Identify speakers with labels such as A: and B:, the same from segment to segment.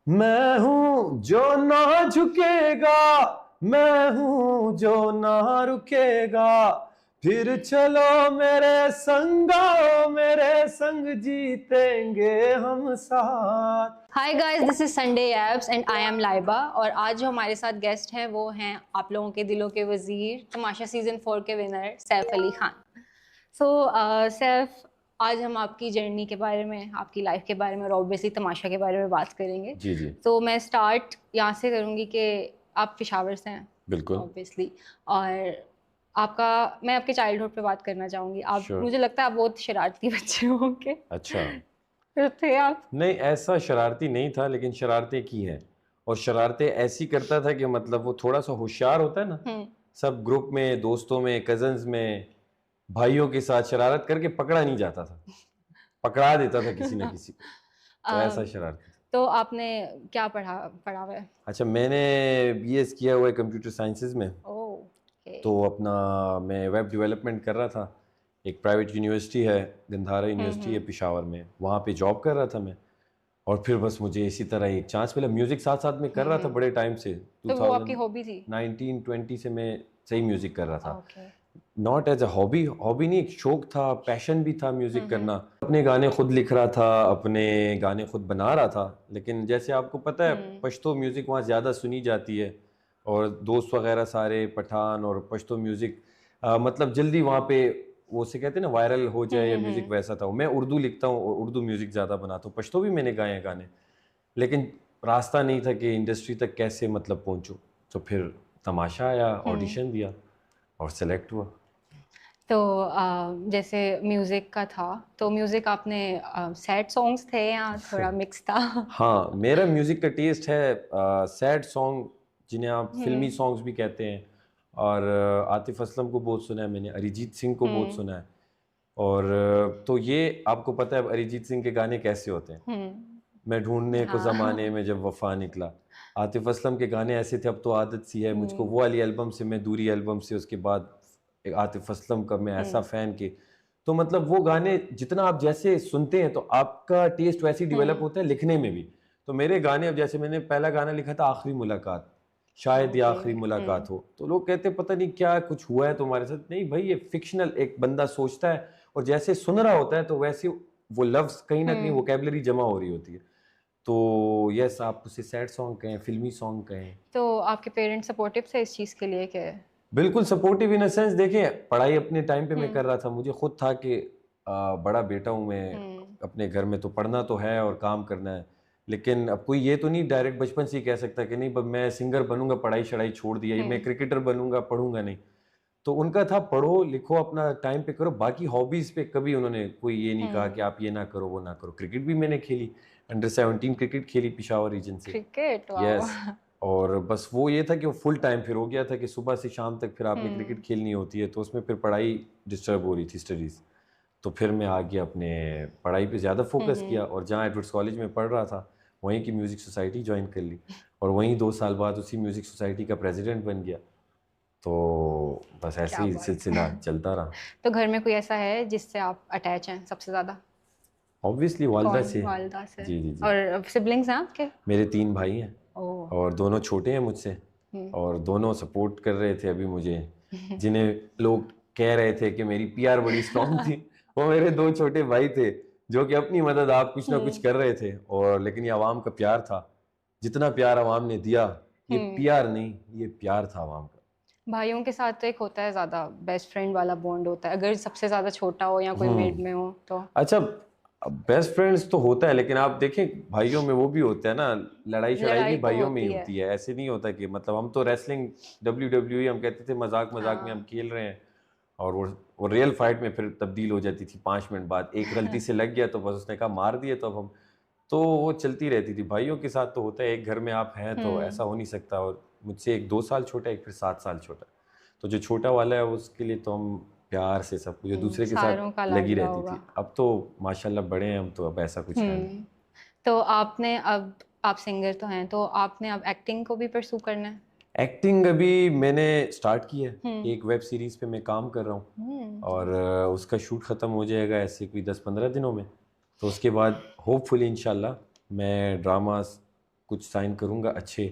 A: मैं हूँ जो ना झुकेगा, मैं हूँ जो ना रुकेगा, फिर चलो मेरे संग जीतेंगे हम साथ।
B: Hi guys, this is Sunday abs and I am Laiba. और आज जो हमारे साथ गेस्ट हैं वो हैं आप लोगों के दिलों के वजीर, तमाशा सीजन 4 के विनर सैफ अली खान। सो सैफ, आज हम आपकी जर्नी के बारे में, आपकी लाइफ के बारे में और ऑब्वियसली तमाशा के बारे में बात करेंगे।
A: जी जी।
B: तो मैं स्टार्ट यहाँ से करूँगी कि आप पेशावर से हैं
A: बिल्कुल।
B: ऑब्वियसली। और आपका, मैं आपके चाइल्डहुड पे बात करना चाहूँगी। आप,
A: श्योर।
B: मुझे लगता है आप बहुत शरारती बच्चे होंगे।
A: अच्छा।
B: तो थे आप?
A: नहीं, ऐसा शरारती नहीं था, लेकिन शरारतें की हैं। और शरारतें ऐसी करता था कि मतलब वो थोड़ा सा होशियार होता है ना,
B: हम्म।
A: सब ग्रुप में, दोस्तों में, कजन्स में, भाइयों के साथ शरारत करके पकड़ा नहीं जाता था, पकड़ा देता था किसी न किसी को। तो ऐसा शरारती था।
B: तो आपने क्या पढ़ा पढ़ा हुआ है?
A: अच्छा, मैंने बीएस किया हुआ है कंप्यूटर साइंसेज में।
B: ओके।
A: तो अपना मैं वेब डेवलपमेंट कर रहा था। एक प्राइवेट यूनिवर्सिटी है, गंधारा यूनिवर्सिटी है
B: हम्म।
A: पेशावर में, वहाँ पे जॉब कर रहा था मैं। और फिर बस मुझे इसी तरह एक चांस मिला। म्यूज़िक साथ साथ में कर रहा था
B: हम्म।
A: बड़े टाइम से,
B: तो वो आपकी हॉबी थी?
A: 2019-20 से मैं सही म्यूज़िक कर रहा था।
B: Okay.
A: Not as a hobby, hobby नहीं, एक शौक था, पैशन भी था म्यूज़िक करना।
B: हम्म।
A: अपने गाने खुद लिख रहा था, अपने गाने खुद बना रहा था। लेकिन जैसे आपको पता है,
B: हम्म।
A: पश्तो म्यूज़िक वहाँ ज़्यादा सुनी जाती है, और दोस्त वगैरह सारे पठान और पश्तो म्यूज़िक मतलब जल्दी वहाँ पे वो उसे कहते हैं ना वायरल हो जाए, या म्यूज़िक
B: हम्म।
A: वैसा था। मैं उर्दू लिखता हूँ और उर्दू म्यूज़िक ज़्यादा बनाता हूँ, पश्तो भी मैंने गाए हैं गाने। लेकिन रास्ता नहीं था कि इंडस्ट्री तक कैसे मतलब पहुँचूँ। तो फिर तमाशा आया,
B: हम्म।
A: ऑडिशन दिया और सेलेक्ट हुआ।
B: तो जैसे म्यूजिक का था, तो म्यूजिक आपने सैड सॉन्ग्स थे या थोड़ा मिक्स था?
A: हाँ, मेरा म्यूज़िक का टेस्ट है सैड सॉन्ग, जिन्हें आप फिल्मी
B: हम्म।
A: सॉन्ग्स भी कहते हैं। और आतिफ असलम को बहुत सुना है मैंने, अरिजीत सिंह को बहुत
B: हम्म।
A: सुना है। और तो ये आपको पता है अरिजीत सिंह के गाने कैसे होते हैं। मैं ढूंढने को ज़माने
B: हाँ।
A: में जब वफ़ा निकला। आतिफ असलम के गाने ऐसे थे, अब तो आदत सी है मुझको,
B: हम्म।
A: वो वाली एल्बम से, मैं दूरी एल्बम से, उसके बाद एक आतिफ असलम का मैं ऐसा
B: हम्म।
A: फ़ैन कि तो मतलब वो गाने जितना आप जैसे सुनते हैं तो आपका टेस्ट वैसे ही डेवलप
B: हम्म।
A: होता है लिखने में भी। तो मेरे गाने, अब जैसे मैंने पहला गाना लिखा था आखिरी मुलाकात, शायद ये
B: ओके।
A: आखिरी मुलाकात
B: हम्म।
A: हो, तो लोग कहते पता नहीं क्या कुछ हुआ है तुम्हारे साथ। नहीं भाई, ये फिक्शनल, एक बंदा सोचता है और जैसे सुन रहा होता है तो वैसे वो लफ्ज़ कहीं ना कहीं
B: हम्म।
A: वोकेबलरी जमा हो रही होती है। तो यस, आप उसे सैड सॉन्ग कहें, फिल्मी सॉन्ग कहें।
B: तो आपके पेरेंट्स सपोर्टिव थे इस चीज़ के लिए कि?
A: बिल्कुल सपोर्टिव इन अ सेंस, देखिए पढ़ाई अपने टाइम पे मैं
B: हम्म।
A: कर रहा था, मुझे खुद था कि बड़ा बेटा हूँ मैं,
B: हम्म।
A: अपने घर में तो पढ़ना तो है और काम करना है। लेकिन अब कोई ये तो नहीं डायरेक्ट बचपन से ही कह सकता कि नहीं मैं सिंगर बनूंगा, पढ़ाई शढ़ाई छोड़ दिया, ये मैं
B: हम्म।
A: क्रिकेटर बनूंगा, पढ़ूंगा नहीं। तो उनका था पढ़ो लिखो, अपना टाइम पे करो, बाकी हॉबीज पे कभी उन्होंने कोई ये नहीं कहा कि
B: हम्म।
A: आप ये ना करो वो ना करो। क्रिकेट भी मैंने खेली, अंडर 17 क्रिकेट खेली पेशावर रीजन से।
B: Cricket, wow.
A: यस। और बस वो ये था कि वो फुल टाइम फिर हो गया था कि सुबह से शाम तक फिर आपने क्रिकेट
B: हम्म।
A: खेलनी होती है, तो उसमें फिर पढ़ाई डिस्टर्ब हो रही थी, स्टडीज़। तो फिर मैं आ गया, अपने पढ़ाई पे ज़्यादा फोकस किया,
B: हम्म।
A: और जहाँ एडवर्ड्स कॉलेज में पढ़ रहा था वहीं की म्यूज़िक सोसाइटी ज्वाइन कर ली, और वहीं 2 साल बाद उसी म्यूज़िक सोसाइटी का प्रेसिडेंट बन गया। तो बस ऐसे
B: क्या
A: ही
B: बात
A: सिलसिला
B: है।
A: चलता रहा।
B: तो घर में कोई ऐसा है जिससे आप अटैच हैं सबसे ज्यादा?
A: ऑब्वियसली वालदा
B: कौन?
A: से।
B: वालिदा से?
A: जी जी जी।
B: और सिबलिंग्स हैं आपके?
A: मेरे 3 भाई हैं,
B: ओह।
A: और दोनों छोटे हैं मुझसे,
B: हम्म।
A: और दोनों सपोर्ट कर रहे थे अभी मुझे। जिन्हें लोग कह रहे थे कि मेरी पीआर बड़ी स्ट्रांग थी, वो मेरे 2 छोटे भाई थे, जो कि अपनी मदद आप कुछ ना कुछ
B: हम्म।
A: कर रहे थे। और लेकिन ये आवाम का प्यार था, जितना प्यार आवाम ने दिया, ये
B: हम्म।
A: पीआर नहीं, ये प्यार था आवाम का।
B: भाइयों के साथ तो एक होता है ज्यादा बेस्ट फ्रेंड वाला बॉन्ड होता है, अगर सबसे ज्यादा छोटा हो या कोई मिड में हो तो।
A: अच्छा, बेस्ट फ्रेंड्स तो होता है, लेकिन आप देखें भाइयों में वो भी होता है ना, लड़ाई शड़ाई भी
B: लड़ाई तो
A: भाइयों में ही
B: होती है।
A: होती है। ऐसे नहीं होता कि मतलब हम तो रेसलिंग WWE हम कहते थे, मजाक मजाक में हम
B: हाँ।
A: खेल रहे हैं, और वो रियल फाइट में फिर तब्दील हो जाती थी 5 मिनट बाद। एक गलती से लग गया तो बस उसने कहा मार दिए, तो अब हम, तो वो चलती रहती थी। भाइयों के साथ तो होता है, एक घर में आप हैं तो
B: हम्म।
A: ऐसा हो नहीं सकता। और मुझसे एक 2 साल छोटा, एक फिर 7 साल छोटा। तो जो छोटा वाला है उसके लिए तो हम प्यार से सब कुछ, जो दूसरे के साथ
B: सारों का
A: लगी
B: लाडला
A: रहती
B: होगा।
A: थी। अब तो माशाल्लाह बड़े हैं हम, तो अब ऐसा कुछ है नहीं।
B: हम्म। तो आपने अब, आप सिंगर तो हैं, तो आपने अब एक्टिंग को भी परसू करना है?
A: एक्टिंग अभी मैंने स्टार्ट की है,
B: हम्म।
A: एक वेब सीरीज़ पे मैं काम कर रहा हूँ,
B: हम्म।
A: और उसका शूट ख़त्म हो जाएगा ऐसे कोई 10-15 दिनों में। तो उसके बाद होपफुली इंशाल्लाह मैं ड्रामास कुछ साइन करूँगा अच्छे,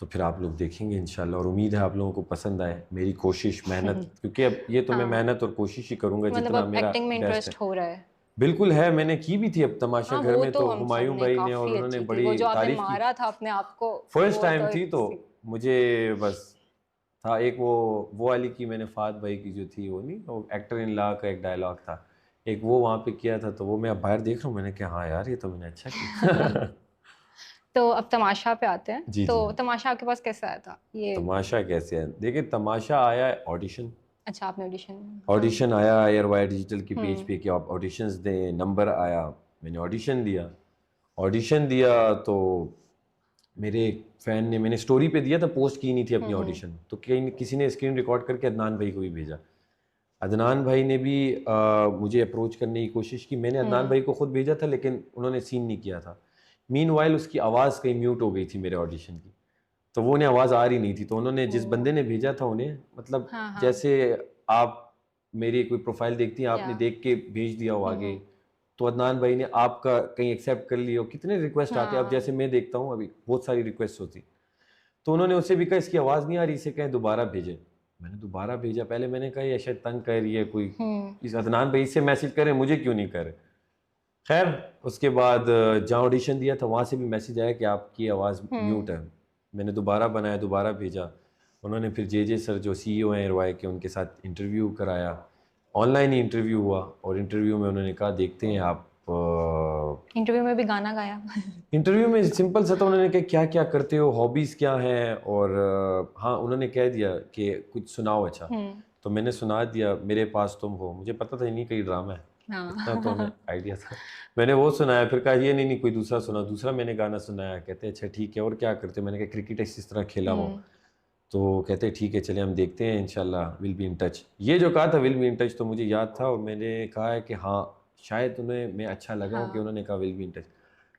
A: तो फिर आप लोग देखेंगे इंशाल्लाह, और उम्मीद है आप लोगों को पसंद आए मेरी कोशिश मेहनत, क्योंकि अब ये तो मैं
B: हाँ,
A: मेहनत और कोशिश ही करूँगा
B: मतलब
A: जितना
B: अब
A: मेरा
B: एक्टिंग में
A: बेस्ट है।
B: इंटरेस्ट हो रहा है।
A: बिल्कुल है, मैंने की भी थी अब तमाशा
B: हाँ,
A: घर
B: वो
A: में,
B: तो
A: तो
B: हम सब
A: हुमायूं
B: ने
A: भाई ने, और
B: काफी
A: उन्होंने
B: अच्छी थी,
A: बड़ी
B: वो जो आपने
A: तारीफ की।
B: मारा था अपने आप को,
A: फर्स्ट
B: वो
A: टाइम
B: तो
A: थी तो मुझे बस था एक वो वाली की मैंने फात भाई की जो थी, वो नहीं, वो एक्टर इन लॉ का एक डायलॉग था, एक वो वहाँ पे किया था, तो वो मैं अब बाहर देख रहा हूँ, मैंने कहा हाँ यार ये तो मैंने अच्छा किया।
B: तो अब तमाशा पे आते हैं।
A: जी
B: तो
A: जी।
B: तमाशा आपके पास कैसे आया था ये?
A: तमाशा कैसे है, देखिए तमाशा आया ऑडिशन,
B: अच्छा, आपने ऑडिशन? हाँ।
A: ऑडिशन आया एयर वाई डिजिटल की पेज
B: हम्म।
A: पे कि आप ऑडिशंस दें, नंबर आया, मैंने ऑडिशन दिया। ऑडिशन दिया तो मेरे फ़ैन ने, मैंने स्टोरी पे दिया था, पोस्ट की नहीं थी अपनी
B: हम्म।
A: ऑडिशन, तो कहीं किसी ने स्क्रीन रिकॉर्ड करके अदनान भाई को भी भेजा। अदनान भाई ने भी मुझे अप्रोच करने की कोशिश की, मैंने अदनान
B: हम्म।
A: भाई को खुद भेजा था लेकिन उन्होंने सीन नहीं किया था। मीनवाइल उसकी आवाज़ कहीं म्यूट हो गई थी मेरे ऑडिशन की, तो वो उन्हें आवाज़ आ रही नहीं थी, तो उन्होंने जिस
B: ओ,
A: बंदे ने भेजा था उन्हें, मतलब
B: हाँ हाँ।
A: जैसे आप मेरी कोई प्रोफाइल देखती हैं,
B: या
A: आपने देख के भेज दिया हो आगे, तो अदनान भाई ने आपका कहीं एक्सेप्ट कर लिया हो, कितने रिक्वेस्ट आते हैं, अब जैसे
B: हाँ।
A: मैं देखता हूँ अभी बहुत सारी रिक्वेस्ट होती, तो उन्होंने उससे भी कहा इसकी आवाज़ नहीं आ रही, इसे कहें दोबारा भेजे। मैंने दोबारा भेजा, पहले मैंने कहा ये शायद तंग कर रही है कोई,
B: हम्म।
A: इस अदनान भाई से मैसेज करें, मुझे क्यों नहीं करे। खैर उसके बाद जहाँ ऑडिशन दिया था वहाँ से भी मैसेज आया कि आपकी आवाज़ म्यूट है। मैंने दोबारा बनाया, दोबारा भेजा, उन्होंने फिर जे सर जो CEO हैं एयरवाई के, उनके साथ इंटरव्यू कराया, ऑनलाइन ही इंटरव्यू हुआ, और इंटरव्यू में उन्होंने कहा देखते हैं आप
B: इंटरव्यू में भी गाना गाया?
A: इंटरव्यू में सिंपल सा था, उन्होंने कहा क्या क्या करते हो, हॉबीज़ क्या हैं, और हाँ उन्होंने कह दिया कि कुछ सुनाओ अच्छा, तो मैंने सुना दिया मेरे पास तुम हो, मुझे पता था नहीं कहीं ड्रामा है, इतना तो हमें
B: हाँ।
A: आइडिया था। मैंने वो सुनाया, फिर कहा ये नहीं नहीं कोई दूसरा सुना, दूसरा मैंने गाना सुनाया, कहते अच्छा ठीक है और क्या करते हो, मैंने कहा क्रिकेट इस तरह खेला हो, तो कहते ठीक है चले हम देखते हैं इंशाल्लाह विल बी इन टच। ये जो कहा था विल बी इन टच तो मुझे याद था, और मैंने कहा है कि हाँ शायद उन्हें मैं अच्छा लगा हूँ कि
B: हाँ।
A: उन्होंने कहा विल बी इन टच।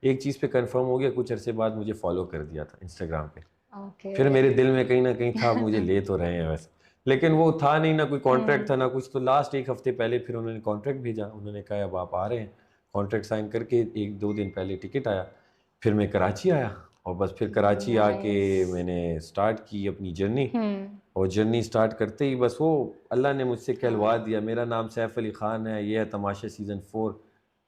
A: एक चीज़ पे कंफर्म हो गया, कुछ अरसे बाद मुझे फॉलो कर दिया था इंस्टाग्राम पे,
B: ओके।
A: फिर मेरे दिल में कहीं ना कहीं था मुझे ले तो रहे हैं वैसे, लेकिन वो था नहीं, ना कोई कॉन्ट्रैक्ट था ना कुछ, तो लास्ट एक हफ्ते पहले फिर उन्होंने कॉन्ट्रैक्ट भेजा, उन्होंने कहा अब आप आ रहे हैं, कॉन्ट्रैक्ट साइन करके 1-2 दिन पहले टिकट आया, फिर मैं कराची आया, और बस फिर कराची आके
B: नाइस।
A: मैंने स्टार्ट की अपनी जर्नी,
B: हम्म।
A: और जर्नी स्टार्ट करते ही बस वो अल्लाह ने मुझसे कहलवा
B: हाँ,
A: दिया, मेरा नाम सैफ अली ख़ान है, ये है तमाशा सीज़न 4,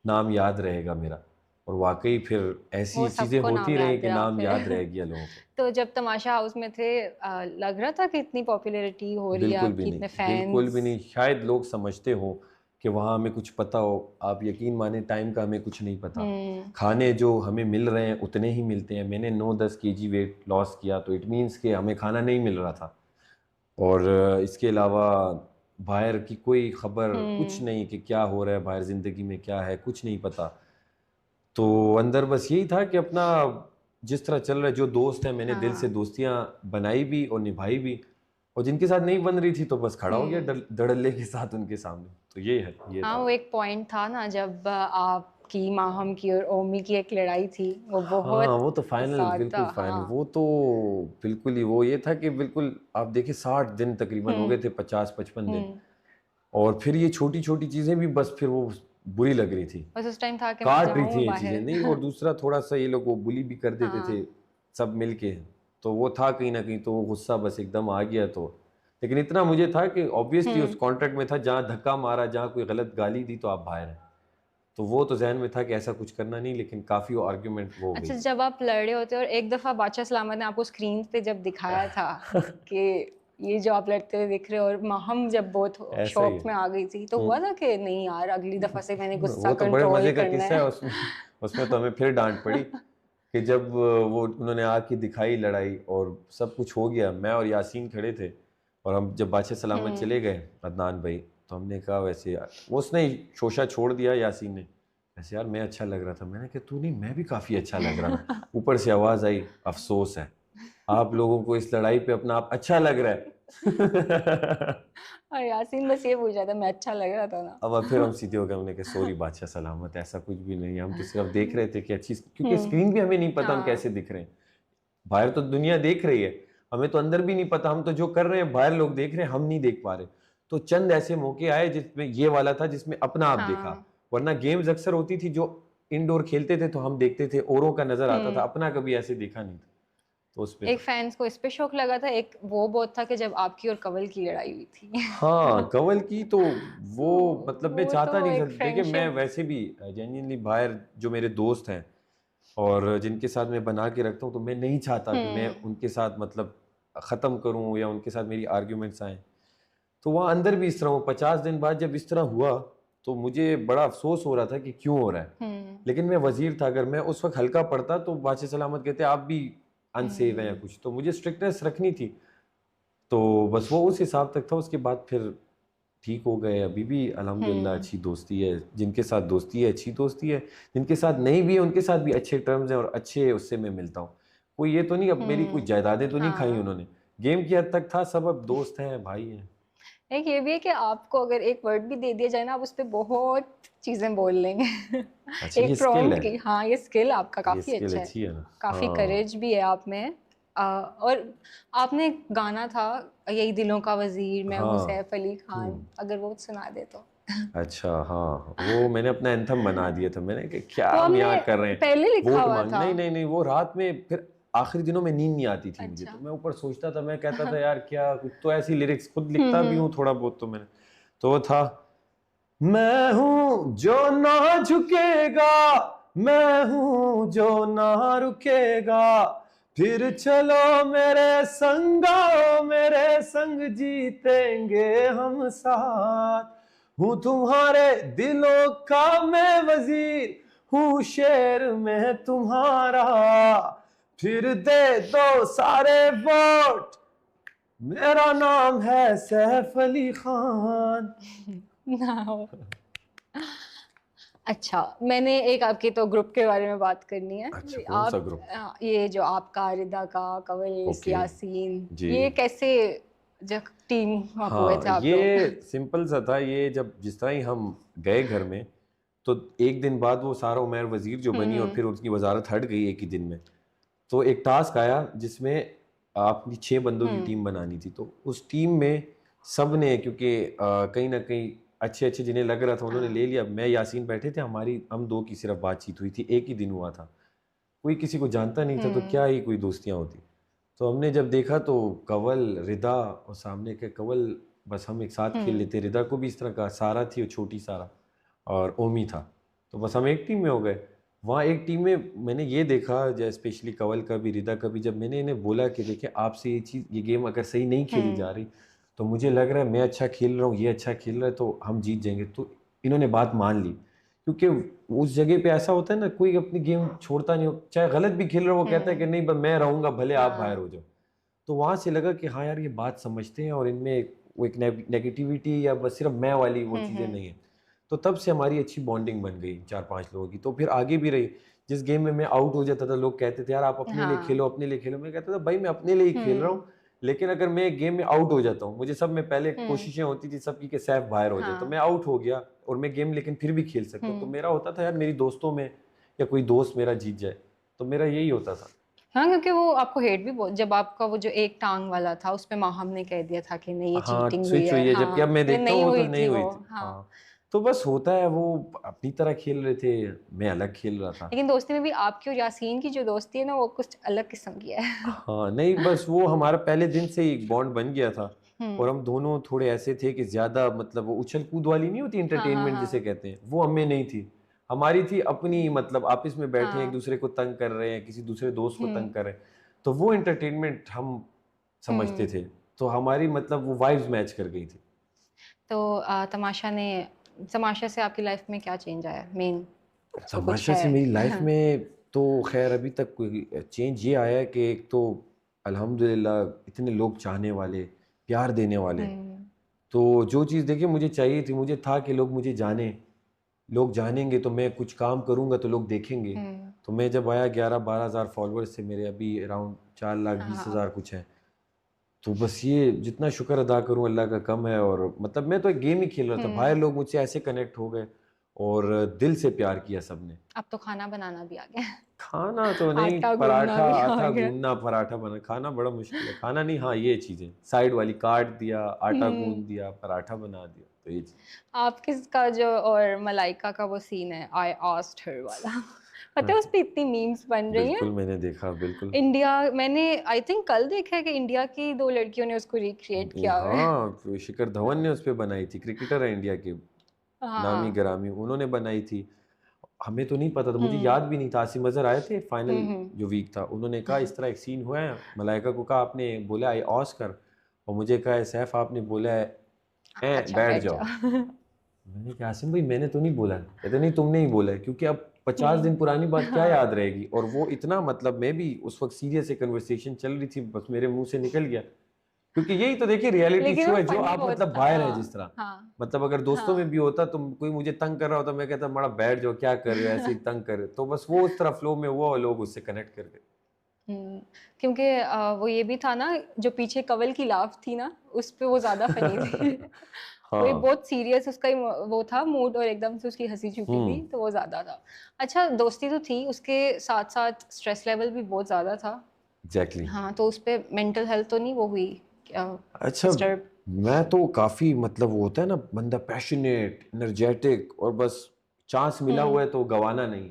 A: नाम याद रहेगा मेरा, और वाकई फिर
B: वो
A: ऐसी चीज़ें
B: सबको
A: होती
B: नाम
A: रही
B: याद
A: कि
B: रहा
A: नाम
B: फिर।
A: याद रह गया लोगों को।
B: तो जब तमाशा हाउस में थे, लग रहा था कि इतनी पॉपुलैरिटी हो रही है
A: बिल्कुल भी
B: आपकी,
A: नहीं,
B: इतने
A: बिल्कुल भी
B: फैंस?
A: नहीं, शायद लोग समझते हो कि वहाँ हमें कुछ पता हो, आप यकीन माने टाइम का हमें कुछ नहीं पता,
B: हम्म।
A: खाने जो हमें मिल रहे हैं उतने ही मिलते हैं, मैंने 9-10 केजी वेट लॉस किया, तो इट मीन्स कि हमें खाना नहीं मिल रहा था, और इसके अलावा बाहर की कोई खबर कुछ
B: हम्म।
A: नहीं कि क्या हो रहा है बाहर, ज़िंदगी में क्या है कुछ नहीं पता, तो अंदर बस यही था कि अपना जिस तरह चल रहा है, जो दोस्त हैं मैंने दिल से
B: हाँ।
A: दोस्तियां बनाई भी और निभाई भी, और जिनके साथ नहीं बन रही थी तो बस खड़ा हो गया
B: हम्म।
A: धड़ल्ले के साथ उनके सामने, तो ये है, ये
B: हाँ,
A: था।
B: वो एक पॉइंट था ना जब आपकी माहम की और ओमी की एक लड़ाई थी, वो
A: हाँ
B: बहुत
A: वो तो फाइनल,
B: ज्यादा।
A: बिल्कुल फाइनल,
B: हाँ।
A: वो तो बिल्कुल ही, वो ये था कि बिल्कुल आप देखिए 60 दिन तकरीबन हो गए
B: हम्म।
A: थे, 50-55 दिन,
B: हम्म।
A: और फिर ये छोटी छोटी चीज़ें भी बस फिर वो बुरी लग रही थी,
B: बस उस टाइम था कि मैं
A: काट रही थी
B: जाऊं
A: ये चीज़ें नहीं, और
B: बाहर।
A: दूसरा थोड़ा सा ये लोग वो बुली भी कर देते थे
B: हाँ।
A: सब मिलके, तो वो था कहीं ना कहीं, तो वो गुस्सा बस एकदम आ गया, तो लेकिन इतना मुझे था कि ऑब्वियसली उस
B: हम्म।
A: कॉन्ट्रैक्ट में था, जहाँ धक्का मारा, जहाँ कोई गलत गाली दी तो आप बाहर हैं, तो वो तो जहन में था कि ऐसा कुछ करना नहीं, लेकिन काफ़ी आर्ग्यूमेंट वो हो
B: अच्छा,
A: गई।
B: जब आप लड़ रहे होते और एक दफा बादशाह सलामत ने आपको स्क्रीन पे जब दिखाया था कि ये जो आप लड़ते हुए दिख रहे हो, और माहम जब बहुत
A: ऐसा ही
B: शौक
A: है।
B: में आ गई थी, तो हुआ था कि नहीं यार अगली दफा से मैंने गुस्सा
A: वो तो बड़े
B: कंट्रोल
A: मजे का
B: करना
A: किस्सा है
B: है?
A: उसमें, उसमें तो हमें फिर डांट पड़ी कि जब वो उन्होंने आके दिखाई लड़ाई और सब कुछ हो गया, मैं और यासीन खड़े थे, और हम जब बादशाह सलामत चले गए अदनान भाई, तो हमने कहा वैसे यार, वो उसने शोशा छोड़ दिया यासीन ने, वैसे यार मैं अच्छा लग रहा था, मैंने कहा तू नहीं, मैं भी काफ़ी अच्छा लग रहा हूँ, ऊपर से आवाज़ आई अफसोस है आप लोगों को इस लड़ाई पे अपना आप अच्छा लग रहा है।
B: और यासीन बस ये पूछ रहा था मैं अच्छा लग रहा था
A: अब फिर
B: ना?
A: हम सीधे हो गए, हमने कहा सॉरी बादशाह सलामत, ऐसा कुछ भी नहीं है, हम तो सिर्फ देख रहे थे कि अच्छी, क्योंकि
B: हम्म।
A: स्क्रीन भी हमें नहीं पता हम
B: हाँ।
A: कैसे दिख रहे हैं, बाहर तो दुनिया देख रही है, हमें तो अंदर भी नहीं पता, हम तो जो कर रहे हैं बाहर लोग देख रहे हैं, हम नहीं देख पा रहे, तो चंद ऐसे मौके आए जिसमें ये वाला था जिसमें अपना आप देखा,
B: हाँ।
A: वरना गेम्स अक्सर होती थी जो इंडोर खेलते थे तो हम देखते थे, औरों का नजर आता था,
B: हम्म।
A: अपना कभी ऐसे देखा नहीं था, तो उस पे
B: एक
A: था।
B: फैंस को इस पे शौक लगा था, एक वो बहुत था कि जब आपकी और कंवल की लड़ाई हुई थी।
A: हाँ कंवल की तो वो मतलब मैं
B: वो
A: चाहता
B: तो
A: नहीं था,
B: एक
A: देखिए मैं
B: फ्रेंडशिप।
A: वैसे भी जेन्युइनली बाहर जो मेरे दोस्त हैं और जिनके साथ मैं बना के रखता हूँ, तो मैं नहीं चाहता कि मैं
B: हम्म।
A: उनके साथ मतलब ख़त्म करूँ या उनके साथ मेरी आर्ग्यूमेंट्स आए। तो वहाँ अंदर भी इस तरह हो, 50 दिन बाद जब इस तरह हुआ तो मुझे बड़ा अफसोस हो रहा था कि क्यों हो रहा है।
B: हम्म।
A: लेकिन मैं वजीर था, अगर मैं उस वक्त हल्का पड़ता तो बादशाह सलामत कहते आप भी अनसेफ हैं या
B: हम्म।
A: कुछ, तो मुझे स्ट्रिक्टनेस रखनी थी। तो बस वो उस हिसाब तक था, उसके बाद फिर ठीक हो गए। अभी भी अल्हम्दुलिल्लाह
B: हम्म।
A: अच्छी दोस्ती है, जिनके साथ दोस्ती है अच्छी दोस्ती है, जिनके साथ नहीं भी है उनके साथ भी अच्छे टर्म्स हैं और अच्छे उससे मैं मिलता हूँ। कोई ये तो नहीं, अब मेरी कोई जायदादें तो नहीं खाई
B: हाँ।
A: उन्होंने, गेम की हद तक था, सब अब दोस्त हैं भाई हैं।
B: एक ये भी है कि आपको अगर एक वर्ड भी दे दिया जाए ना, आप उस पे बहुत चीजें बोल लेंगे।
A: अच्छा ये
B: एक
A: स्किल
B: प्रॉम्प्ट
A: है,
B: की, हाँ ये स्किल आपका
A: ये
B: काफी
A: स्किल
B: अच्छा है,
A: अच्छी है ना।
B: काफी
A: हाँ
B: करेज भी है आप में। और आपने एक गाना था, यही दिलों का वजीर, मैं हूँ
A: हाँ।
B: सैफ अली खान,
A: हम्म।
B: अगर वो सुना दे तो।
A: अच्छा हाँ, वो मैंने अपना एंथम बना दिया था, मैंने कि क्या
B: वो
A: हम
B: हमने
A: यहाँ कर रहे हैं,
B: पहले लिखा
A: वोट
B: हुआ
A: मांग,
B: था।
A: नहीं नहीं नहीं, वो रात में फिर आखिरी दिनों में नींद नहीं आती थी मुझे,
B: अच्छा।
A: तो मैं ऊपर सोचता था, मैं कहता था यार क्या कुछ तो ऐसी लिरिक्स खुद लिखता भी हूँ
B: हम्म।
A: थोड़ा बहुत, तो मैंने तो वो था, मैं हूं जो ना झुकेगा, मैं हूं जो ना रुकेगा, फिर चलो मेरे संग जीतेंगे हम साथ, हूं तुम्हारे दिलों का मैं वजीर, हूं शेर में तुम्हारा, फिर दे दो सारे वोट, मेरा नाम है सैफ अली खान।
B: ना। अच्छा, मैंने एक आपके तो ग्रुप के बारे में बात करनी है।
A: अच्छा कौन सा
B: आप
A: ग्रुप?
B: ये जो आपका रिदा का, कंवल,
A: ओके।
B: यासीन,
A: जी।
B: ये कैसे जब टीम अप हुए थे
A: हाँ
B: आप लोग?
A: ये सिंपल सा था, ये जब जिस तरह ही हम गए घर में, तो एक दिन बाद वो सारा उमर वजीर जो बनी और
B: हम्म।
A: फिर उसकी वजारत हट गई एक ही दिन में, तो एक टास्क आया जिसमें आपकी 6 बंदों की
B: हम्म।
A: टीम बनानी थी। तो उस टीम में सब ने, क्योंकि कहीं ना कहीं अच्छे अच्छे जिन्हें लग रहा था उन्होंने ले
B: हाँ।
A: लिया। मैं यासीन बैठे थे, हमारी हम दो की सिर्फ बातचीत हुई थी, एक ही दिन हुआ था, कोई किसी को जानता नहीं था, तो क्या
B: हम्म।
A: ही कोई दोस्तियाँ होती। तो हमने जब देखा तो कंवल, रिदा और सामने के कंवल, बस हम एक साथ खेल
B: हम्म।
A: लेते। रिदा को भी इस तरह का, सारा थी वो छोटी सारा, और ओमी था, तो बस हम एक टीम में हो गए। वहाँ एक टीम में मैंने ये देखा, जैसे स्पेशली कंवल का भी रिदा का भी, जब मैंने इन्हें बोला कि देखिए आपसे ये चीज़, ये गेम अगर सही नहीं खेली जा
B: हम्म।
A: रही, तो मुझे लग रहा है मैं अच्छा खेल रहा हूँ, ये अच्छा खेल रहा है, तो हम जीत जाएंगे, तो इन्होंने बात मान ली। क्योंकि उस जगह पे ऐसा होता है ना, कोई अपनी गेम छोड़ता नहीं हो, चाहे गलत भी खेल रहा हो, वो कहता है कि
B: हम्म।
A: नहीं बस मैं रहूंगा, भले आप बाहर
B: हाँ।
A: हो जाओ। तो वहां से लगा कि हाँ यार ये बात समझते हैं, और इनमें वो एक नेगेटिविटी या बस सिर्फ मैं वाली वो चीज़ें
B: हम्म।
A: नहीं है। तो तब से हमारी अच्छी बॉन्डिंग बन गई 4-5 लोगों की, तो फिर आगे भी रही। जिस गेम में मैं आउट हो जाता था, लोग कहते थे यार आप अपने लिए
B: हाँ।
A: खेलो, अपने लिए खेलो। मैं कहता था भाई मैं अपने लिए ही खेल रहा
B: हम्म।
A: हूँ, लेकिन अगर मैं गेम में आउट हो जाता हूँ, मुझे सब में पहले
B: हम्म।
A: कोशिशें होती थी सबकी कि सैफ बाहर हो जाए, तो
B: हाँ।
A: मैं आउट हो गया और मैं गेम लेकिन फिर भी खेल सकता हूँ। तो
B: हम्म।
A: मेरा होता था यार मेरी दोस्तों में या कोई दोस्त मेरा जीत जाए, तो मेरा यही होता था।
B: हाँ, क्योंकि वो आपको हेट भी बहुत, जब आपका वो जो एक टांग वाला था उस पे माहम ने कह दिया था कि नहीं ये
A: हाँ
B: चीटिंग हुई
A: स्विच हुई
B: है,
A: है, जबकि अब
B: हाँ
A: मैं
B: ये
A: देखता हूँ
B: नहीं
A: वो तो
B: हुई
A: नहीं
B: थी वो।
A: हुई थी।
B: हाँ।
A: हाँ तो बस होता है, वो अपनी तरह खेल रहे थे, मैं अलग खेल रहा था।
B: लेकिन दोस्ती में भी आपकी और यासीन की जो दोस्ती है ना, वो कुछ अलग किस्म की है।
A: हाँ नहीं बस वो हमारा पहले दिन से ही एक बॉन्ड बन गया था, और
B: हम्म।
A: हम दोनों थोड़े ऐसे थे कि ज्यादा मतलब वो उछल कूद वाली नहीं होती
B: हाँ हाँ
A: इंटरटेनमेंट जिसे
B: हाँ।
A: कहते हैं, वो हमें नहीं थी। हमारी थी अपनी, मतलब आपस में बैठे हैं, एक
B: हाँ।
A: दूसरे को तंग कर रहे हैं, किसी दूसरे दोस्त को तंग
B: हम्म।
A: कर रहे हैं, तो वो इंटरटेनमेंट हम समझते
B: हम्म।
A: थे। तो हमारी मतलब वो वाइब्स मैच कर गई थी।
B: तो तमाशा से आपकी लाइफ में क्या चेंज आया मेन, उसको कुछ
A: तमाशा
B: है?
A: से मेरी लाइफ में तो खैर अभी तक कोई चेंज ये आया है कि एक तो अल्हम्दुलिल्लाह इतने लोग चाहने वाले, प्यार देने वाले।
B: हम्म।
A: तो जो चीज़ देखिए मुझे चाहिए थी, मुझे था कि लोग मुझे जाने, लोग जानेंगे तो मैं कुछ काम करूँगा तो लोग देखेंगे।
B: हम्म।
A: तो मैं जब आया 11-12 हज़ार फॉलोअर्स थे मेरे, अभी अराउंड 4,20,000
B: हाँ।
A: कुछ है। तो बस ये जितना शुक्र अदा करूं अल्लाह का कम है। और मतलब मैं तो एक गेम ही खेल रहा था, बाहर
B: हम्म।
A: लोग मुझसे ऐसे कनेक्ट हो गए और दिल से प्यार किया सबने।
B: अब तो खाना बनाना भी आ गया।
A: खाना तो नहीं,
B: आटा गूंदना
A: पराठा
B: भी आ
A: आटा
B: गया।
A: गूंदना पराठा बना, खाना बड़ा मुश्किल है। खाना नहीं, हाँ ये चीज़ें साइड वाली, काट दिया, आटा
B: हम्म।
A: गूंद दिया, पराठा बना दिया, तो ये चीज़।
B: आपका जो और मलाइका का वो सीन है, आई आस्क्ड हर वाला, पता है उस पे इतनी मीम्स बन रही हैं।
A: बिल्कुल मैंने देखा, बिल्कुल।
B: इंडिया, मैंने आई थिंक कल देखा है कि इंडिया की 2 लड़कियों ने उसको रिक्रिएट किया हुआ है।
A: हाँ, शिखर धवन ने उस पे बनाई थी, क्रिकेटर है इंडिया के, नामी
B: हाँ।
A: गिरामी, उन्होंने बनाई थी। हमें तो नहीं पता था, मुझे
B: हुँ।
A: याद भी नहीं था। आसिम अज़हर आए थे फाइनल
B: हुँ।
A: जो वीक था, उन्होंने कहा इस तरह एक सीन हुआ है, मलाइका को कहा आपने बोला है ऑस्कर, और मुझे कहा है सैफ आपने बोला है
B: अच्छा,
A: बैठ
B: बैठ
A: जाओ।
B: जाओ।
A: मैंने कहा आसिम भाई मैंने तो नहीं बोला। कहते नहीं तुमने ही बोला है, क्योंकि अब 50 दिन
B: हुँ।
A: पुरानी बात क्या
B: हाँ।
A: याद रहेगी। और वो इतना मतलब मैं भी उस वक्त सीरियस एक कन्वर्सेशन चल रही थी, बस मेरे मुंह से निकल गया। क्योंकि यही तो देखिए रियलिटी
B: लेकिन
A: शो
B: वो
A: है, जो
B: फनी
A: आप
B: बहुत
A: मतलब
B: था।
A: बाहर है जिस
B: हाँ,
A: तरह।
B: हाँ,
A: मतलब अगर दोस्तों में
B: हाँ।
A: भी होता तो कोई मुझे तंग कर रहा होता, मैं कहता बड़ा बैठ जाओ क्या कर रहे हो, ऐसे ही तंग कर रहे हो। तो बस वो उस तरह फ्लो में हुआ और लोग उससे कनेक्ट कर गए।
B: हुँ, क्योंकि वो ये भी था ना, जो पीछे कंवल की लाफ थी ना, उस पे वो ज़्यादा फनी थी। वो ये
A: हाँ।
B: बहुत सीरियस उसका ही वो था मूड, और एकदम से उसकी हँसी छुपी थी,
A: हम्म।
B: तो वो ज़्यादा था। अच्छा, दोस्ती तो थी, उसके साथ-साथ स्ट्रेस लेवल भी बहुत ज़्यादा था।
A: एग्जैक्टली।
B: हाँ, तो उस पे मेंटल हेल्थ तो नहीं वो हुई क्या
A: अच्छा,
B: डिस्टर्ब?
A: मैं तो काफी मतलब वो होता है ना बंदा पैशनेट एनर्जेटिक और बस चांस मिला
B: हुँ,
A: हुआ है तो गवाना नहीं।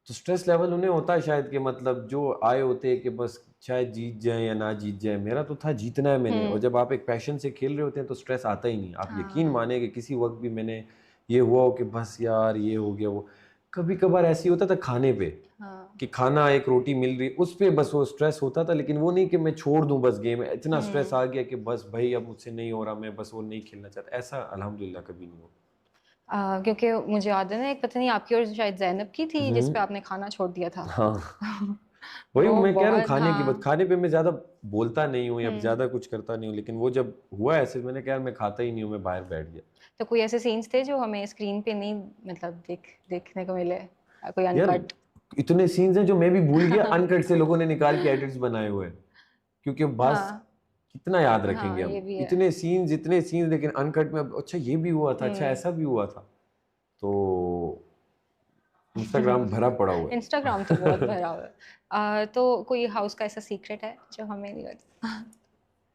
A: तो स्ट्रेस लेवल उन्हें होता है शायद कि मतलब जो आए होते हैं कि बस शायद जीत जाए या ना जीत जाए। मेरा तो था जीतना है मैंने, और
B: हुँ,
A: जब आप एक पैशन से खेल रहे होते हैं तो स्ट्रेस आता ही नहीं। आप यकीन
B: हाँ,
A: माने कि किसी वक्त भी मैंने ये हुआ हो कि बस यार ये हो गया वो। कभी कभार ऐसी होता था खाने पे
B: हाँ,
A: कि खाना एक रोटी मिल रही उस पे बस वो स्ट्रेस होता था, लेकिन वो नहीं कि मैं छोड़ दूं बस गेम। इतना स्ट्रेस
B: हुँ।
A: आ गया कि बस भाई अब मुझसे नहीं हो रहा, मैं बस वो नहीं खेलना चाहता। ऐसा अल्हम्दुलिल्लाह कभी नहीं हुआ।
B: क्योंकि मुझे याद है ना, एक पता नहीं आपकी और शायद ज़ैनब की थी, जिस पे
A: हम्म।
B: आपने खाना छोड़ दिया था।
A: हाँ, वही
B: वो
A: मैं कह रहा हूँ,
B: बहुत,
A: खाने की बात।
B: हाँ।
A: खाने पे मैं ज्यादा बोलता नहीं हूँ या
B: हुँ।
A: ज्यादा कुछ करता नहीं हूँ, लेकिन वो जब हुआ ऐसे मैंने कहा यार मैं खाता ही नहीं हूँ, मैं बाहर बैठ गया।
B: तो कोई ऐसे सीन्स थे जो हमें स्क्रीन पे नहीं, मतलब देखने को मिले? कोई
A: यार
B: अनकट?
A: इतने सीन्स हैं जो मैं भी भूल गया, अनकट से लोगों ने निकाल के एडिट्स बनाए हुए हैं। क्योंकि अब बस
B: हाँ,
A: कितना याद रखेंगे
B: हाँ,
A: हम,
B: ये भी है।
A: इतने सीन्स लेकिन अनकट में। अब अच्छा ये भी हुआ था, अच्छा
B: हुँ।
A: ऐसा भी हुआ था। तो इंस्टाग्राम भरा पड़ा हुआ
B: इंस्टाग्राम तो बहुत
A: है।
B: भरा हुआ है। तो कोई हाउस का ऐसा सीक्रेट है जो हमें नहीं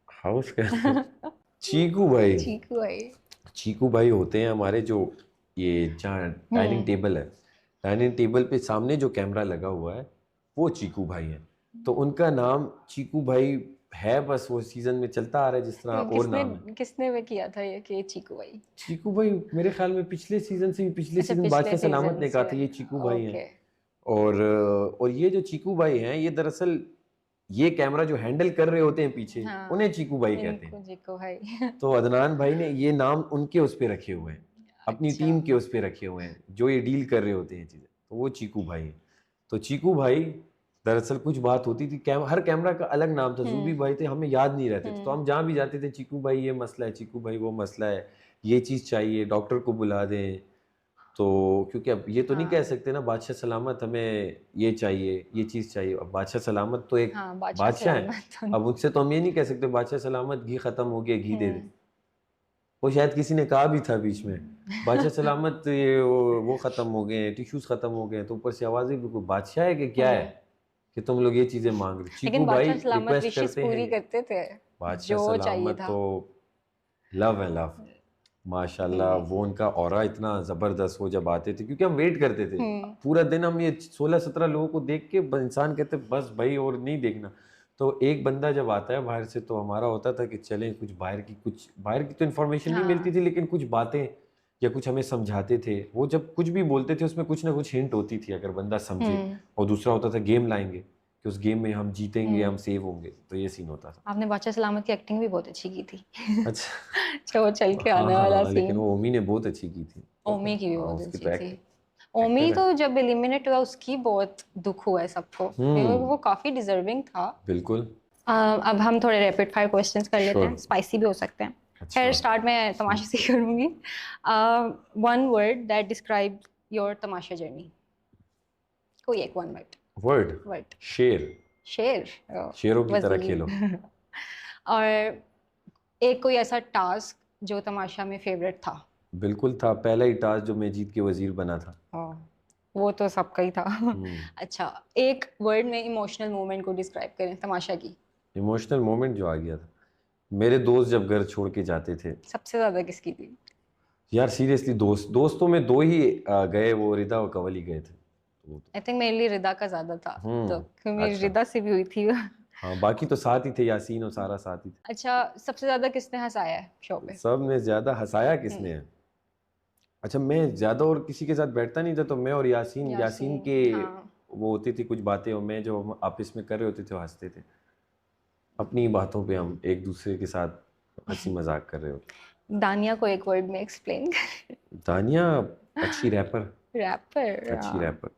A: हाउस का
B: पता?
A: चीकू भाई।
B: चीकू भाई।
A: चीकू भाई होते हैं हमारे जो, ये जहाँ डाइनिंग
B: हुँ।
A: टेबल है, डाइनिंग टेबल पे सामने जो कैमरा लगा हुआ है वो चीकू भाई हैं। तो उनका नाम चीकू भाई है, बस वो सीजन में चलता आ रहा है जिस तरह और
B: किसने
A: नाम है।
B: किसने वो किया था ये कि चीकू भाई?
A: चीकू भाई मेरे ख्याल में पिछले सीजन से भी, पिछले
B: अच्छा,
A: सीजन
B: पिछले
A: बादशाह सलामत
B: सीज़न
A: ने कहा
B: से।
A: था ये चीकू भाई हैं।
B: ओके।
A: और ये जो चीकू भाई हैं ये दरअसल ये कैमरा जो हैंडल कर रहे होते हैं पीछे, उन्हें
B: हाँ,
A: चीकू भाई कहते हैं।
B: इनको चीकू भाई।
A: तो अदनान भाई ने ये नाम उनके उस पे रखे हुए हैं, अपनी
B: अच्छा।
A: टीम के उस पे रखे हुए हैं जो ये डील कर रहे होते हैं चीजें, तो वो चीकू भाई हैं। तो चीकू भाई दरअसल कुछ बात होती थी, हर कैमरा का अलग नाम था। जूबी
B: हुँ,
A: भाई थे, हमें याद नहीं रहते थे, तो
B: हुँ।
A: हम जहाँ भी जाते थे चीकू भाई ये मसला है, चीकू भाई वो मसला है, ये चीज़ चाहिए, डॉक्टर को बुला दें। तो क्योंकि अब ये तो नहीं कह
B: हाँ,
A: सकते ना बादशाह सलामत हमें ये चाहिए ये चीज़ चाहिए। अब बादशाह सलामत तो एक
B: हाँ, बादशाह
A: बादशाह है।
B: सलामत तो
A: अब उनसे तो हम ये नहीं कह सकते बादशाह सलामत घी खत्म हो गया घी दे दे।
B: हुँ।
A: वो शायद किसी ने कहा भी था बीच में बादशाह सलामत ये वो खत्म हो गए हैं, टिश्यूज खत्म हो गए हैं, तो ऊपर से आवाज़ ही बिल्कुल बादशाह है कि क्या है
B: हुँ।
A: कि तुम लोग ये चीज़ें मांग रहे हो।
B: लेकिन
A: चीकू भाई
B: बादशाह सलामत
A: रिक्वेस्ट
B: विशेज़
A: करते हैं
B: पूरी
A: ये।
B: करते थे,
A: बादशाह
B: जो चाहिए
A: सलामत
B: था।
A: तो लव है लव, माशाल्लाह।
B: हुँ,
A: वो उनका ऑरा इतना ज़बरदस्त, वो जब आते थे क्योंकि हम वेट करते थे
B: हुँ।
A: पूरा दिन, हम ये 16-17 लोगों को देख के इंसान कहते बस भाई और नहीं देखना। तो एक बंदा जब आता है बाहर से तो हमारा होता था कि चलें कुछ बाहर की तो इन्फॉर्मेशन नहीं मिलती
B: हाँ।
A: थी, लेकिन कुछ बातें या कुछ हमें समझाते थे। वो जब कुछ भी बोलते थे उसमें कुछ ना कुछ हिंट होती थी अगर बंदा समझे।
B: हुँ,
A: और दूसरा होता था गेम लाएंगे कि उस गेम में हम जीतेंगे, हम
B: हुँ।
A: सेव होंगे, तो ये सीन होता था।
B: आपने बादशाह सलामत की एक्टिंग भी बहुत अच्छी की थी।
A: अच्छा।
B: जो वो चल के
A: हाँ
B: आने
A: हाँ
B: वाला
A: हाँ, लेकिन
B: सीन।
A: वो ओमी ने बहुत अच्छी की थी। वो तो
B: ओमी की भी
A: हाँ,
B: बहुत
A: उसकी
B: अच्छी
A: तो
B: थी। ओमी
A: एक्टर है।
B: तो जब एलिमिनेट हुआ उसकी बहुत दुख हुआ है सबको, क्योंकि
A: हम्म।
B: वो काफ़ी डिज़र्विंग था।
A: बिल्कुल।
B: अब हम थोड़े रैपिड फायर क्वेश्चंस कर लेते
A: श्योर।
B: हैं, स्पाइसी भी हो सकते हैं। खैर,
A: अच्छा।
B: स्टार्ट में तमाशे से ही करूँगी। One word that describe your Tamasha journey. कोई एक वन वर्ड।
A: वर्ड।
B: वर्ड।
A: शेर।
B: शेर।
A: शेरों की तरह खेलो।
B: वजीर। और एक कोई ऐसा टास्क जो तमाशा में फेवरेट था।
A: बिल्कुल था, पहला ही टास्क जो मैं जीत के वजीर बना था।
B: वो तो सबका ही था।
A: हम्म।
B: अच्छा, एक वर्ड में इमोशनल मोमेंट को डिस्क्राइब करें तमाशा की।
A: इमोशनल मोमेंट जो आ गया था, मेरे दोस्त जब घर छोड़ के जाते थे।
B: सबसे ज्यादा किसकी थी?
A: यार सीरियसली दोस्तों में दो ही गए, वो रिदा और कंवल ही गए थे।
B: आई थिंक मेरे लिए रिदा का ज्यादा था, तो मेरी
A: अच्छा।
B: रिदा से भी हुई थी।
A: हाँ बाकी तो साथ ही थे, यासीन और सारा साथ ही थे।
B: अच्छा, सबसे ज्यादा किसने हंसाया है शो पे?
A: सब में ज्यादा हंसाया किसने है? अच्छा, मैं ज्यादा और किसी के साथ बैठता नहीं था, तो मैं और यासीन के
B: हाँ।
A: वो होती थी कुछ बातें, और मैं जो हम आपस में कर रहे होते थे वो हंसते थे। अपनी बातों पे हम एक दूसरे के साथ हंसी मजाक कर रहे होते।
B: दानिया को एक वर्ड में एक्सप्लेन कर।
A: दानिया अच्छी रैपर,
B: रैपर।
A: अच्छी रैपर।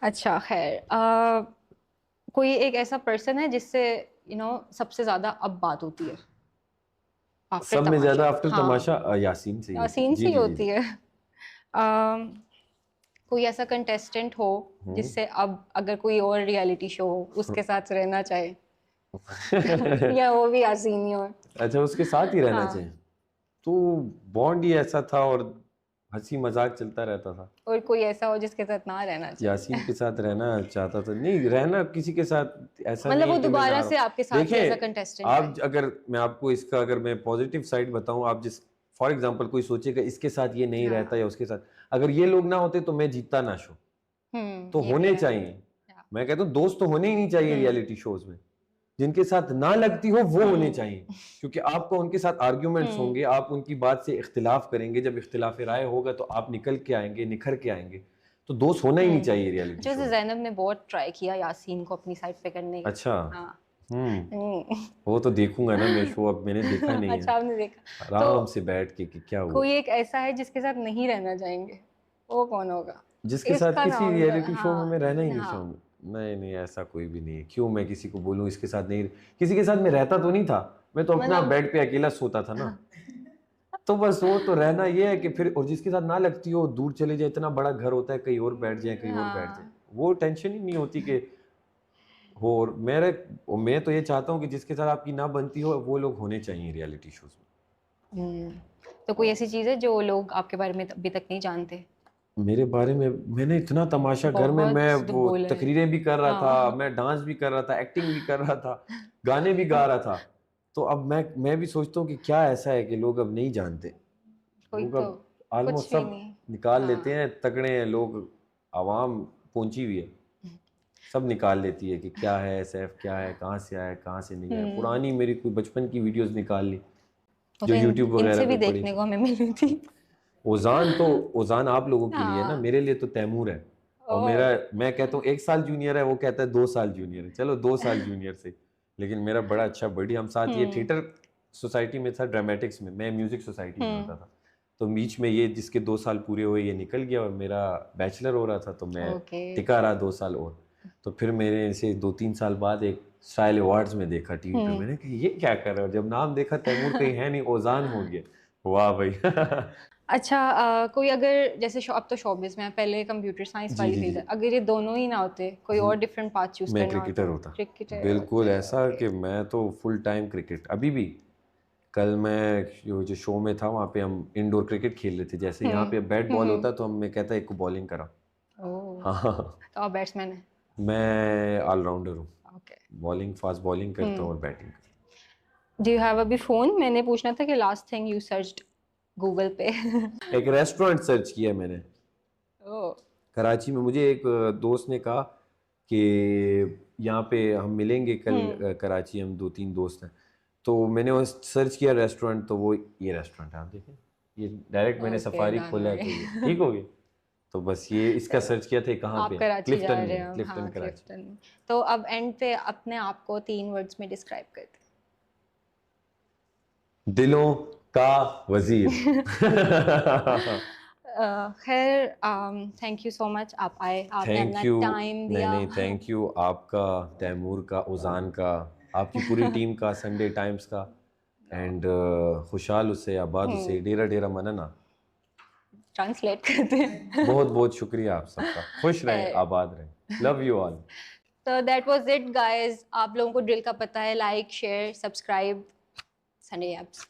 B: अच्छा खैर, कोई एक ऐसा पर्सन है जिससे सबसे ज्यादा अब बात होती है आफ्टर
A: सब में
B: तमाशा?
A: ज्यादा आफ्टर
B: हाँ,
A: तमाशा यासीन से ही होती है।
B: यासीन
A: जी
B: सी
A: जी जी
B: होती
A: जी।
B: है। अम, कोई ऐसा कंटेस्टेंट हो
A: हम्म।
B: जिससे अब अगर कोई और रियलिटी शो हो उसके साथ रहना चाहे, या वो भी यासीन ही हो?
A: अच्छा, उसके साथ ही रहना
B: हाँ।
A: चाहिए? तो बॉन्ड ही ऐसा था और हंसी मजाक चलता रहता था।
B: और कोई ऐसा हो जिसके साथ ना रहना
A: यासीन
B: चाहिए?
A: के साथ रहना चाहता था, नहीं रहना किसी के साथ ऐसा नहीं
B: मतलब
A: है
B: वो
A: कि मैं ना
B: दोबारा
A: रहा
B: से
A: हूँ।
B: आपके साथ ही एज अ
A: देखें,
B: कंटेस्टेंट आए।
A: आप अगर मैं आपको इसका अगर मैं पॉजिटिव साइड बताऊं, आप जिस फॉर एग्जांपल कोई सोचेगा इसके साथ ये नहीं रहता
B: हाँ।
A: या उसके साथ, अगर ये लोग ना होते तो मैं जीतता ना शो। तो
B: ये भी
A: होने
B: है।
A: चाहिए।
B: या।
A: मैं कहता हूँ दोस्त तो होने ही नहीं चाहिए
B: हम्म।
A: रियलिटी शोज में। जिनके साथ ना लगती हो वो होने
B: हम्म।
A: चाहिए, क्योंकि आपको उनके साथ आर्ग्यूमेंट्स
B: हम्म।
A: होंगे, आप उनकी बात से इख्तिलाफ करेंगे, जब इख्तिलाफ राय होगा तो आप निकल के आएंगे, निखर के आएंगे। तो दोस्त होना ही नहीं चाहिए रियलिटी शो
B: जैसे
A: में।
B: जैनब ने बहुत ट्राई किया यासीन को अपनी साइड पे करने का।
A: अच्छा।
B: हाँ।
A: हम्म।
B: हम्म।
A: वो तो देखूंगा ना मैं शो, अब मैंने देखा नहीं है।
B: अच्छा, आपने देखा तो?
A: आराम से बैठ के कि क्या हुआ।
B: कोई एक ऐसा है जिसके साथ नहीं रहना चाहेंगे, वो कौन होगा?
A: जिसके साथ
B: इसका
A: किसी
B: नाम तो
A: रियलिटी शो में
B: हाँ।
A: मैं रहना ही नहीं
B: हाँ।
A: चाहूंगा। नहीं नहीं, ऐसा कोई भी नहीं है। क्यों मैं किसी को बोलूं इसके साथ नहीं, किसी के साथ मैं रहता तो नहीं था। मैं तो अपना
B: मतलब
A: बेड पे अकेला सोता था ना। तो बस वो तो रहना ये है कि फिर, और जिसके साथ ना लगती हो दूर चले जाए, इतना बड़ा घर होता है, कहीं और बैठ जाए, कहीं और बैठ जाए,
B: हाँ।
A: वो टेंशन ही नहीं होती कि हो। और मैं तो ये चाहता हूँ कि जिसके साथ आपकी ना बनती हो वो लोग होने चाहिए रियलिटी शोज में।
B: तो कोई ऐसी चीज है जो लोग आपके बारे में अभी तक नहीं जानते?
A: मेरे बारे में मैंने इतना तमाशा, घर में
B: बहुत
A: मैं वो
B: बोले हैं।
A: तकरीरें भी कर रहा था,
B: हाँ।
A: मैं डांस भी कर रहा था, एक्टिंग भी कर रहा था, गाने भी गा रहा था। तो अब मैं भी सोचता हूँ कि क्या ऐसा है कि लोग अब नहीं जानते।
B: कोई
A: लोग
B: तो
A: अब
B: कुछ
A: ऑलमोस्ट
B: भी
A: सब
B: नहीं।
A: निकाल लेते
B: हाँ।
A: हैं, तगड़े हैं लोग, आवाम पहुंची हुई है, सब निकाल लेती है कि क्या है सैफ, क्या है, कहाँ से आया, कहाँ से नहीं आया।
B: हम्म।
A: पुरानी मेरी कोई बचपन की वीडियोस निकाल ली
B: वो
A: जो
B: तो
A: यूट्यूब वगैरह
B: इनसे
A: पे
B: भी
A: पड़ी।
B: देखने को हमें मिली थी।
A: ओजान तो, ओजान आप लोगों के लिए है ना,
B: हाँ।
A: मेरे लिए तो तैमूर है। और
B: ओ।
A: मेरा, मैं कहता हूँ 1 साल जूनियर है, वो कहता है 2 साल जूनियर है, चलो 2 साल जूनियर से। लेकिन मेरा बड़ा अच्छा बड़ी, हम साथ ये
B: हम्म।
A: थिएटर सोसाइटी में था, ड्रामेटिक्स में, मैं म्यूजिक सोसाइटी में
B: हम्म।
A: होता था। तो बीच में ये जिसके 2 साल पूरे हुए ये निकल गया, और मेरा बैचलर हो रहा था, तो मैं
B: ओके।
A: टिका रहा 2 साल और। तो फिर मेरे से 2-3 साल बाद एक स्टाइल अवार्ड्स में देखा टीवी पे,
B: हम्म।
A: मैंने कहा ये क्या कर रहे हो, जब नाम देखा तैमूर कहीं है नहीं, ओजान हो गया। वाह भाई।
B: अच्छा, कोई अगर जैसे अब तो शोबिस में है, पहले कंप्यूटर साइंस
A: जी
B: वाली
A: जी
B: फील्ड
A: जी।
B: है, अगर ये दोनों ही ना होते, कोई और डिफरेंट पाथ चूज
A: मैं
B: करना
A: क्रिकेटर
B: होता?
A: होता।
B: क्रिकेटर
A: बिल्कुल
B: होते?
A: ऐसा
B: ओके।
A: कि मैं तो फुल टाइम क्रिकेट अभी भी। कल मैं जो शो में था वहाँ पे हम इंडोर क्रिकेट खेल रहे थे, जैसे यहाँ पे बैट बॉल
B: हम्म।
A: होता है तो हम, मैं कहता है एक को बॉलिंग करा।
B: ओह।
A: हाँ।
B: तो आप बैट्समैन है?
A: मैं ऑलराउंडर हूँ।
B: ओके।
A: बॉलिंग, फास्ट बॉलिंग करता हूँ और बैटिंग।
B: डू यू हैव अभी फोन? मैंने पूछना था कि last thing you searched Google पे।
A: एक रेस्टोरेंट सर्च किया मैंने
B: ओह।
A: कराची में। मुझे एक दोस्त ने कहा कि यहाँ पे हम मिलेंगे कल,
B: हम्म।
A: कराची हम 2-3 दोस्त हैं। तो मैंने वो सर्च किया रेस्टोरेंट, तो वो ये रेस्टोरेंट है, आप देखें, ये डायरेक्ट मैंने
B: ओके,
A: सफारी
B: डन
A: खोला
B: हो
A: है तो ये
B: गई।
A: ठीक हो गया। तो बस ये इसका सर्च किया था, कहाँ पे
B: आप
A: है,
B: कराची जा
A: क्लिफ्टन में
B: रहे
A: है,
B: हैं?
A: क्लिफ्टन
B: हाँ,
A: कराची।
B: क्लिफ्टन। तो अब एंड पे अपने आप को 3 वर्ड्स में डिस्क्राइब करते
A: दिलों का वजीर।
B: हैं। खैर, थैंक यू सो मच, आप आए, आपने
A: थैंक
B: अपना
A: यू।
B: टाइम
A: नहीं
B: दिया।
A: नहीं, थैंक यू आपका, तैमूर का, उजान का, आपकी पूरी टीम का, संडे टाइम्स का। एंड खुशहाल उसे, आबाद उसे, डेरा डेरा मनना।
B: ट्रांसलेट करते हैं।
A: बहुत बहुत शुक्रिया आप सबका, खुश रहें,
B: खैर,
A: आबाद रहें, लव यू ऑल।
B: तो दैट वाज इट गाइस। आप लोगों को ड्रिल का पता है, like share subscribe Sunday apps.